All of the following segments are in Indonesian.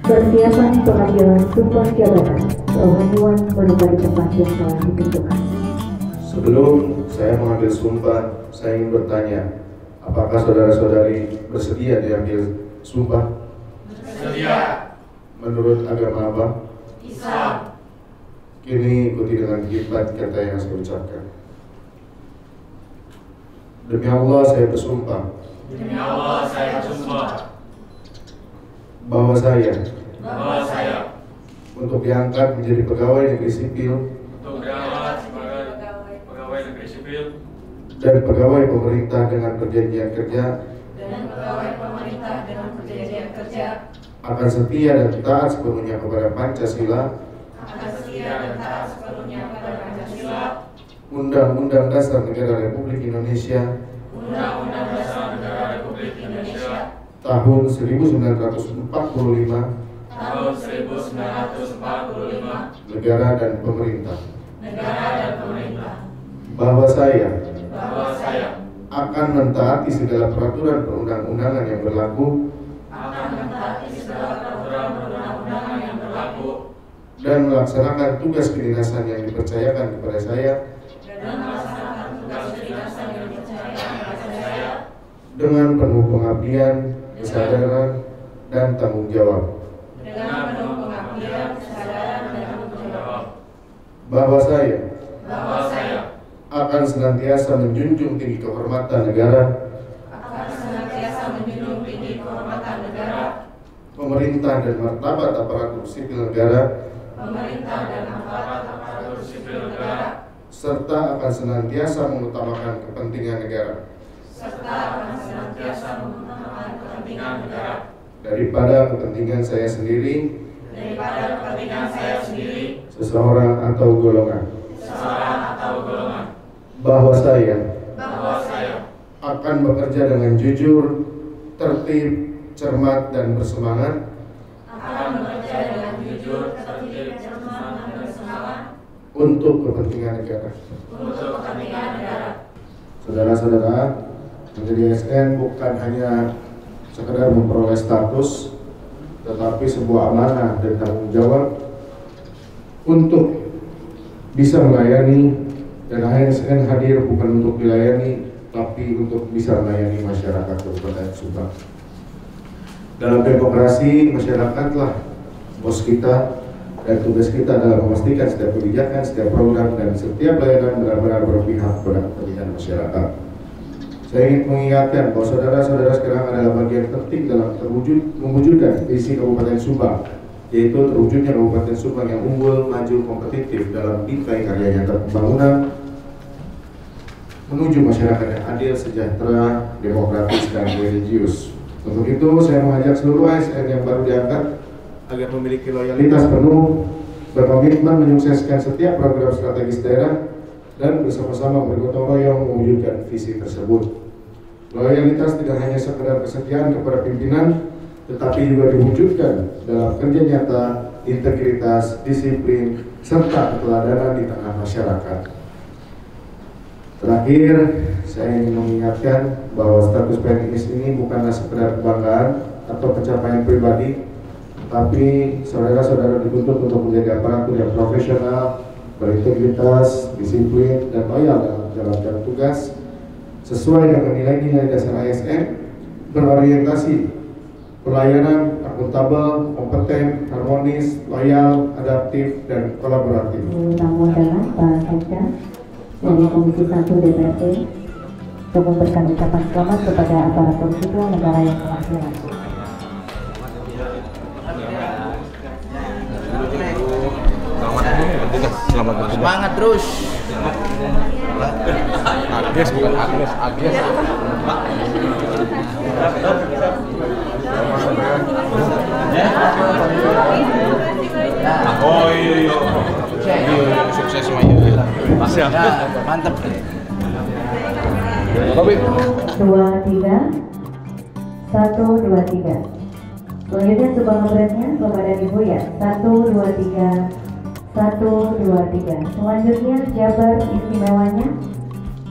Persiapan pengambilan sumpah jabatan kerohanian berupa di tempat yang telah ditentukan. Sebelum saya mengambil sumpah, saya ingin bertanya, apakah saudara-saudari bersedia diambil sumpah? Bersedia. Menurut agama apa? Islam. Kini ikuti dengan hikmat kata yang saya ucapkan. Demi Allah saya bersumpah. Demi Allah saya bersumpah. Bahwa saya untuk diangkat menjadi pegawai negeri sipil dan pegawai pemerintah dengan perjanjian kerja akan setia dan taat sepenuhnya kepada Pancasila, Undang-Undang Dasar Negara Republik Indonesia tahun 1945, negara dan pemerintah. Bahwa saya akan mentaati segala peraturan perundang-undangan yang berlaku dan melaksanakan tugas kedinasan yang dipercayakan kepada saya dengan penuh pengabdian, kesadaran, dan tanggung jawab. Bahwa saya akan senantiasa menjunjung tinggi kehormatan negara, pemerintah dan martabat aparatur sipil negara, serta akan senantiasa mengutamakan kepentingan negara daripada kepentingan saya sendiri, seseorang atau golongan. Bahwa saya akan bekerja dengan jujur, tertib, cermat, dan bersemangat untuk kepentingan negara. Saudara-saudara, menjadi ASN bukan hanya sekedar memperoleh status, tetapi sebuah amanah dan tanggung jawab untuk bisa melayani, dan ASN hadir bukan untuk dilayani, tapi untuk bisa melayani masyarakat Kabupaten Subang. Dalam demokrasi, masyarakatlah bos kita, dan tugas kita adalah memastikan setiap kebijakan, setiap program, dan setiap layanan benar-benar berpihak pada kepentingan masyarakat. Saya ingin mengingatkan bahwa saudara-saudara sekarang adalah bagian penting dalam mewujudkan visi Kabupaten Subang, yaitu terwujudnya Kabupaten Subang yang unggul, maju, kompetitif dalam bingkai karya nyata pembangunan menuju masyarakat yang adil, sejahtera, demokratis, dan religius. Untuk itu, saya mengajak seluruh ASN yang baru diangkat agar memiliki loyalitas penuh, berkomitmen menyukseskan setiap program strategis daerah, dan bersama-sama bergotong royong mewujudkan visi tersebut. Loyalitas tidak hanya sekedar kesetiaan kepada pimpinan, tetapi juga diwujudkan dalam kerja nyata, integritas, disiplin, serta keteladanan di tengah masyarakat. Terakhir, saya ingin mengingatkan bahwa status PNS ini bukanlah sekedar kebanggaan atau pencapaian pribadi, tapi saudara-saudara dituntut untuk menjadi aparatur yang profesional, berintegritas, disiplin, dan loyal dalam menjalankan tugas sesuai dengan nilai-nilai dasar ASN, berorientasi pelayanan akuntabel, kompeten, harmonis, loyal, adaptif, dan kolaboratif. Tamu undangan Pak Sekda dari Komisi 1 DPRD untuk memberikan ucapan selamat kepada aparatur sipil negara yang telah dilantik. Selamat semangat terus. Agnes bukan Agnes, Agnes. Oh iya. Sukses semuanya. Siap. Mantap. 2, 3, 1, 2, 3. Selanjutnya Subang Beratnya kepada Ibu ya. 1, 2, 3. 1, 2, 3. Selanjutnya Jabar istimewanya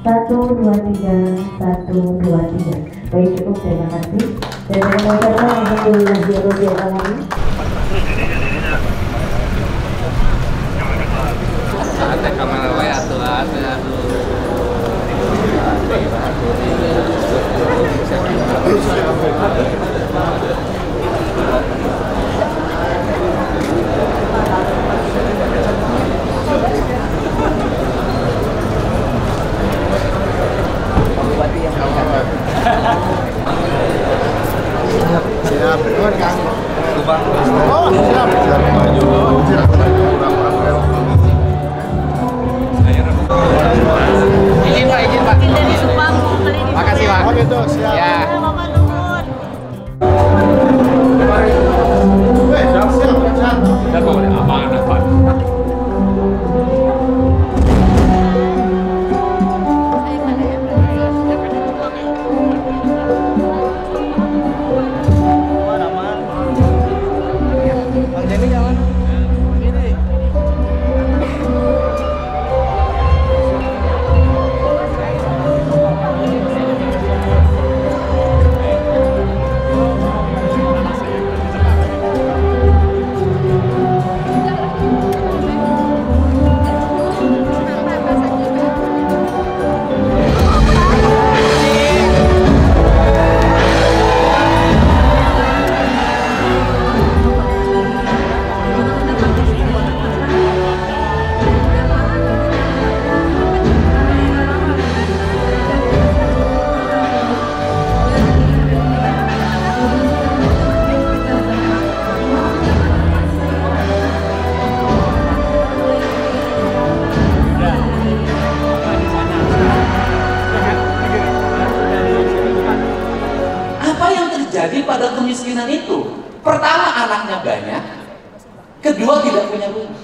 1, 2, 3. 1, 2, 3. Baik, cukup, terima kasih. Dan saya mengucapkan alhamdulillahirabbil alamin. Ada kamera we atuh Siap, bener kan? Kubang. Oh, siap. Siap maju. Izin Pak, izin Pak. Dari Subang beli di Makasih Pak. Oh gitu, siap. Ya. Bapak nuhun. Siap, siap, siap. Dan boleh amanah Pak. Jadi pada kemiskinan itu, pertama anaknya banyak, kedua tidak punya rumah.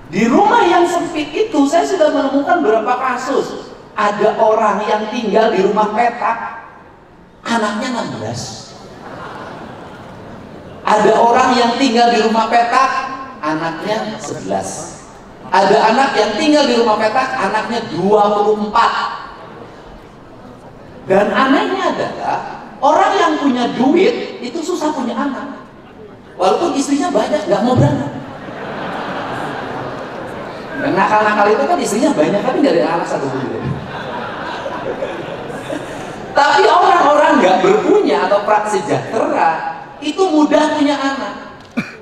Di rumah yang sempit itu saya sudah menemukan beberapa kasus. Ada orang yang tinggal di rumah petak, anaknya 16. Ada orang yang tinggal di rumah petak, anaknya 11. Ada anak yang tinggal di rumah petak, anaknya 24. Dan anehnya adalah orang yang punya duit itu susah punya anak, walaupun istrinya banyak, nggak mau beranak. Dan nakal-nakal itu kan istrinya banyak tapi nggak ada anak satu pun. Tapi orang-orang nggak berpunya atau prasejahtera itu mudah punya anak.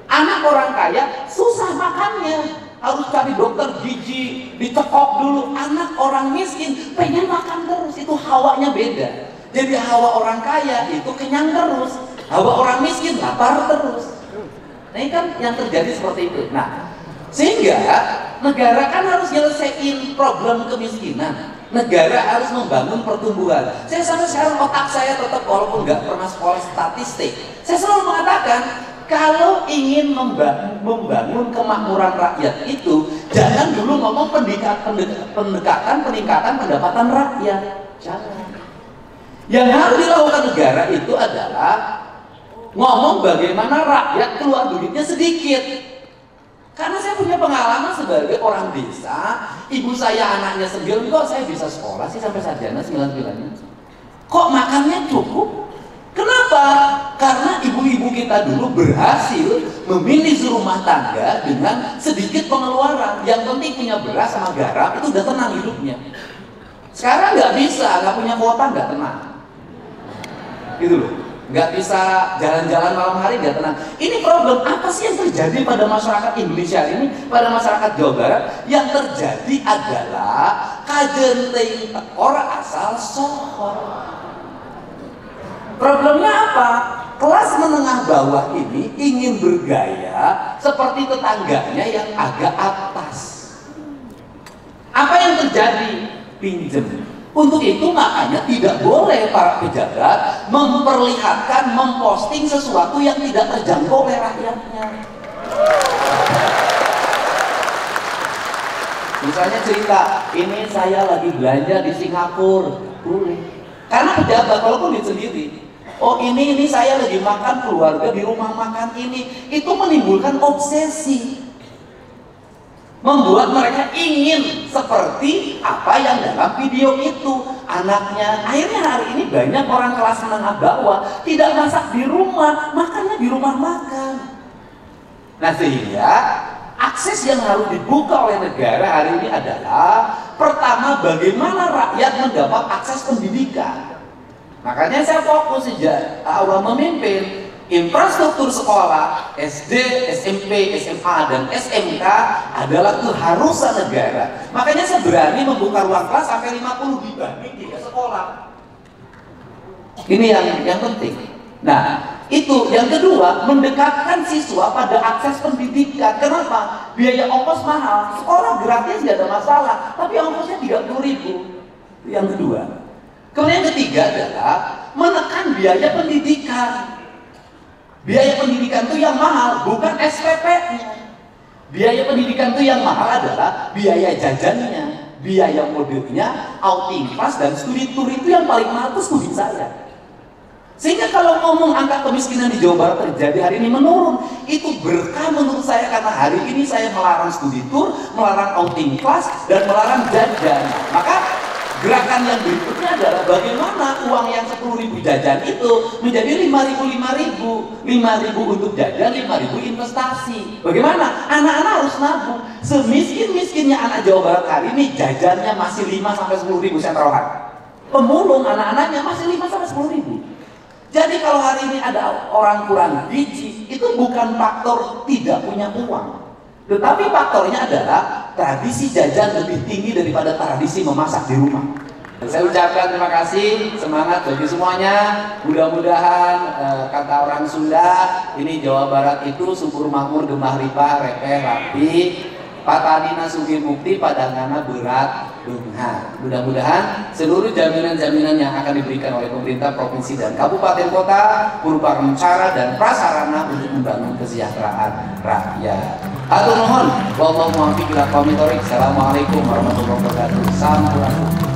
Anak orang kaya susah makannya, harus cari dokter gigi, dicekok dulu. Anak orang miskin pengen makan terus, itu hawanya beda. Jadi hawa orang kaya itu kenyang terus, hawa orang miskin lapar terus. Nah ini kan yang terjadi seperti itu. Nah sehingga negara kan harus nyelesain problem kemiskinan. Negara harus membangun pertumbuhan. Saya sampai sekarang otak saya tetap, walaupun nggak pernah sekolah statistik, saya selalu mengatakan kalau ingin membangun kemakmuran rakyat itu, jangan dulu ngomong pendekatan peningkatan pendapatan rakyat. Jangan. Yang harus dilakukan negara itu adalah ngomong bagaimana rakyat keluar duitnya sedikit. Karena saya punya pengalaman sebagai orang desa, ibu saya anaknya 9, kok saya bisa sekolah sih sampai sarjana 9-9-nya? Kok makannya cukup? Kenapa? Karena ibu-ibu kita dulu berhasil memilih rumah tangga dengan sedikit pengeluaran. Yang penting punya beras sama garam, itu udah tenang hidupnya. Sekarang nggak bisa, nggak punya kuota nggak tenang. Gitu loh. Nggak bisa jalan-jalan malam hari, nggak tenang. Ini problem apa sih yang terjadi pada masyarakat Indonesia ini, pada masyarakat Jawa Barat? Yang terjadi adalah kajenting orang asal sohor. Problemnya apa? Kelas menengah bawah ini ingin bergaya seperti tetangganya yang agak atas. Apa yang terjadi? Pinjem. Untuk itu makanya tidak boleh para pejabat memperlihatkan, memposting sesuatu yang tidak terjangkau oleh rakyatnya. Misalnya cerita, ini saya lagi belanja di Singapura, boleh. Karena pejabat walaupun dia sendiri, oh ini saya lagi makan keluarga di rumah makan ini, itu menimbulkan obsesi. membuat mereka ingin seperti apa yang dalam video itu. Anaknya, akhirnya hari ini banyak orang kelas menengah bawah tidak masak di rumah, makannya di rumah makan. Nah, sehingga akses yang harus dibuka oleh negara hari ini adalah pertama, bagaimana rakyat mendapat akses pendidikan. Makanya saya fokus sejak awal memimpin infrastruktur sekolah SD, SMP, SMA, dan SMK adalah keharusan negara. Makanya saya berani membuka ruang kelas sampai 50 dibanding 3 sekolah. Ini yang penting. Nah, itu yang kedua, mendekatkan siswa pada akses pendidikan. Kenapa? Biaya ongkos mahal, sekolah gratis tidak ada masalah, tapi ongkosnya 30.000. Yang kedua. Kemudian yang ketiga adalah menekan biaya pendidikan. Biaya pendidikan itu yang mahal, bukan SPP-nya. Biaya pendidikan itu yang mahal adalah biaya jajannya, biaya modulnya, outing kelas, dan studi tour. Itu yang paling mahal, itu studi saya. Sehingga kalau ngomong angka kemiskinan di Jawa Barat terjadi hari ini menurun, itu berkah menurut saya, karena hari ini saya melarang studi tour, melarang outing kelas, dan melarang jajan. Maka gerakan yang berikutnya adalah bagaimana uang yang 10.000 jajan itu menjadi 5.000 untuk jajan, 5.000 investasi. Bagaimana? Anak-anak harus nabung. Semiskin-miskinnya anak Jawa Barat hari ini jajannya masih 5-10.000 sentrolan. Pemulung anak-anaknya masih 5-10.000. Jadi kalau hari ini ada orang kurang gizi, itu bukan faktor tidak punya uang, tetapi faktornya adalah tradisi jajan lebih tinggi daripada tradisi memasak di rumah. Saya ucapkan terima kasih, semangat bagi semuanya. Mudah-mudahan kata orang Sunda, ini Jawa Barat itu subur makmur, gemah ripah, repeh, rapi, patanina sugih mukti, padangana berat dunha. Mudah-mudahan seluruh jaminan-jaminan yang akan diberikan oleh pemerintah provinsi dan kabupaten kota merupakan cara dan prasarana untuk membangun kesejahteraan rakyat. Atur nuhun, wallahu muwaffiq ila aqwamit thoriq. Assalamualaikum warahmatullahi wabarakatuh. Sampurasun.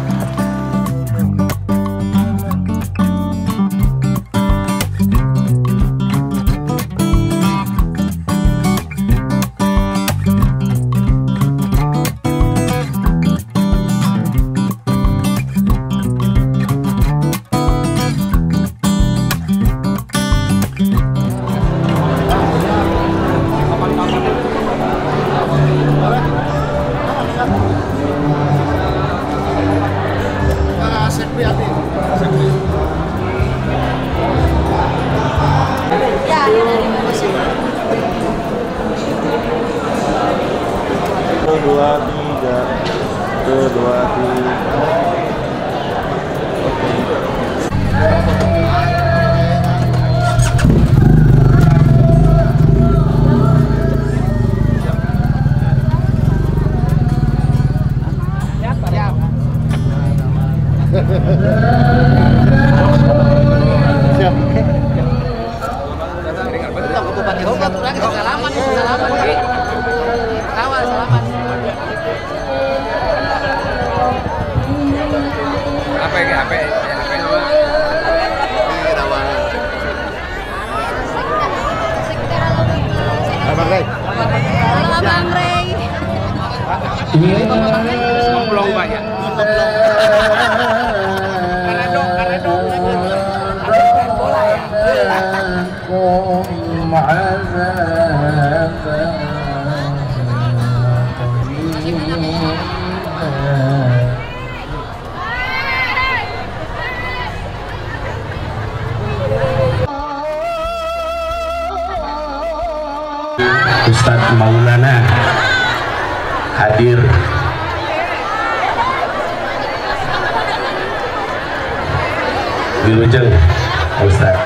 Ustadz Maulana hadir. Wilujeng Ustadz.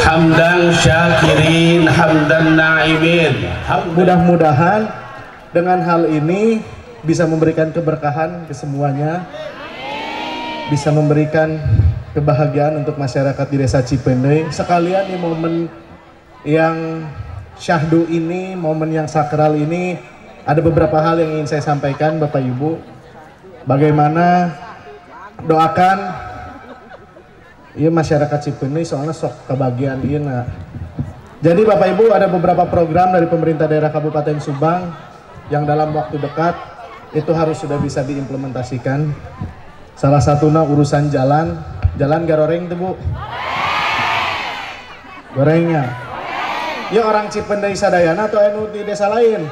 Hamdan syakirin, hamdan na'imin. Mudah-mudahan dengan hal ini bisa memberikan keberkahan ke semuanya, bisa memberikan kebahagiaan untuk masyarakat di Desa Cipendei. Sekalian di momen yang syahdu ini, momen yang sakral ini, ada beberapa hal yang ingin saya sampaikan Bapak Ibu. Bagaimana doakan ya masyarakat Cipendei, soalnya sok kebagian ieu Jadi Bapak Ibu, ada beberapa program dari pemerintah daerah Kabupaten Subang yang dalam waktu dekat itu harus sudah bisa diimplementasikan. Salah satunya urusan jalan garoreng tuh Bu. Gorengnya. Ya orang Cipendei sadayana atau anu di desa lain?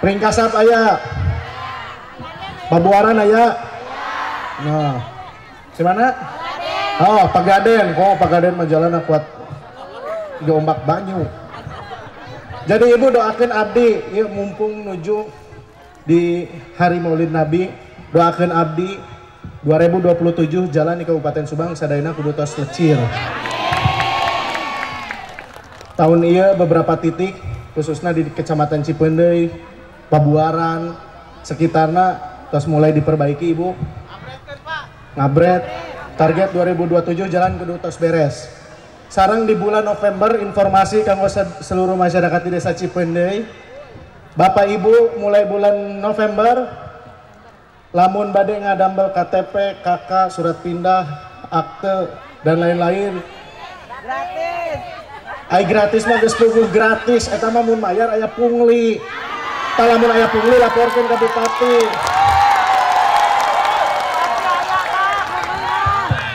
Pringkasap aya. Pabuaran aya. Nah. Di mana? Oh, Pagaden. Oh, Pagaden mah jalan kuat. Tiga ombak banyu. Jadi Ibu doakan abdi, ya mumpung nuju di hari Maulid Nabi, doakan abdi 2027 jalan di Kabupaten Subang sadayana kudu tos lecir. Tahun iya beberapa titik khususnya di Kecamatan Cipendei, Pabuaran, sekitarnya tos mulai diperbaiki Ibu. Ngabret. Target 2027 jalan kudu tos beres. Sarang di bulan November informasi kanggo seluruh masyarakat di Desa Cipendei. Bapak Ibu mulai bulan November lamun bade ngadambel KTP, KK, surat pindah, akte dan lain-lain. Gratis. Ai gratis mah geus puguh gratis, eta mah mun mayar aya pungli. Tah lamun aya pungli laporkeun ka bupati.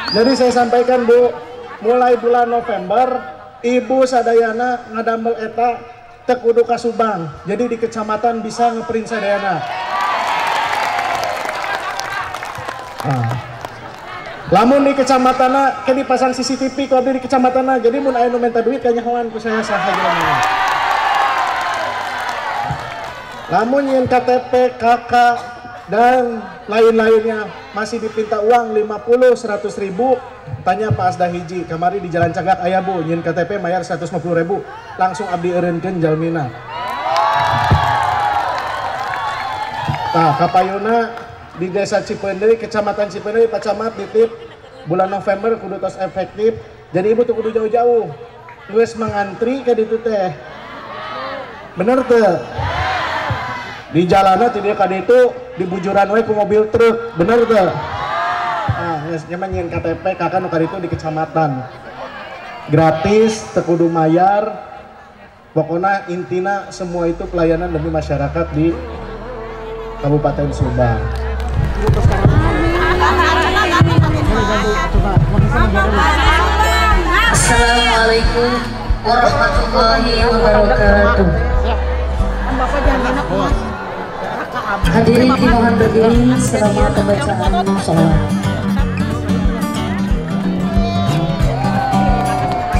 Jadi saya sampaikan Bu, mulai bulan November Ibu sadayana ngadambel eta teu kudu ka Subang. Jadi di kecamatan bisa ngeprint sadayana. Nah. Lamun di kecamatanna ke dipasang CCTV ku abdi di kecamatanna. Jadi mun aya nu minta duit ka nyahoan ku saya saha jelema. Lamun nyeun KTP, KK dan lain-lainnya masih dipinta uang 50-100 ribu, tanya Pak Asda hiji kamari di Jalan Cagak aya Bu nyeun KTP mayar 150 ribu langsung abdi eureunkeun jalmina. Tah kapayuna di Desa Cipendei, Kecamatan Cipendei, Pak Camat ditip bulan November kudu tos efektif. Jadi Ibu tuh kudu jauh-jauh geus mangantri ka ditu teh. Bener teu? Di jalannya tidak kali itu di bujuran we ku mobil truk, bener tuh. Nah, nyaman nyeun KTP kakak nu kali itu di kecamatan. Gratis, teu kudu mayar. Pokoknya intina semua itu pelayanan demi masyarakat di Kabupaten Subang. Assalamualaikum warahmatullahi wabarakatuh. Hadirin dimohon berdiri selama pembacaan sholawat.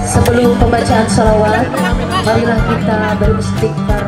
Sebelum pembacaan sholawat, marilah kita beristighfar.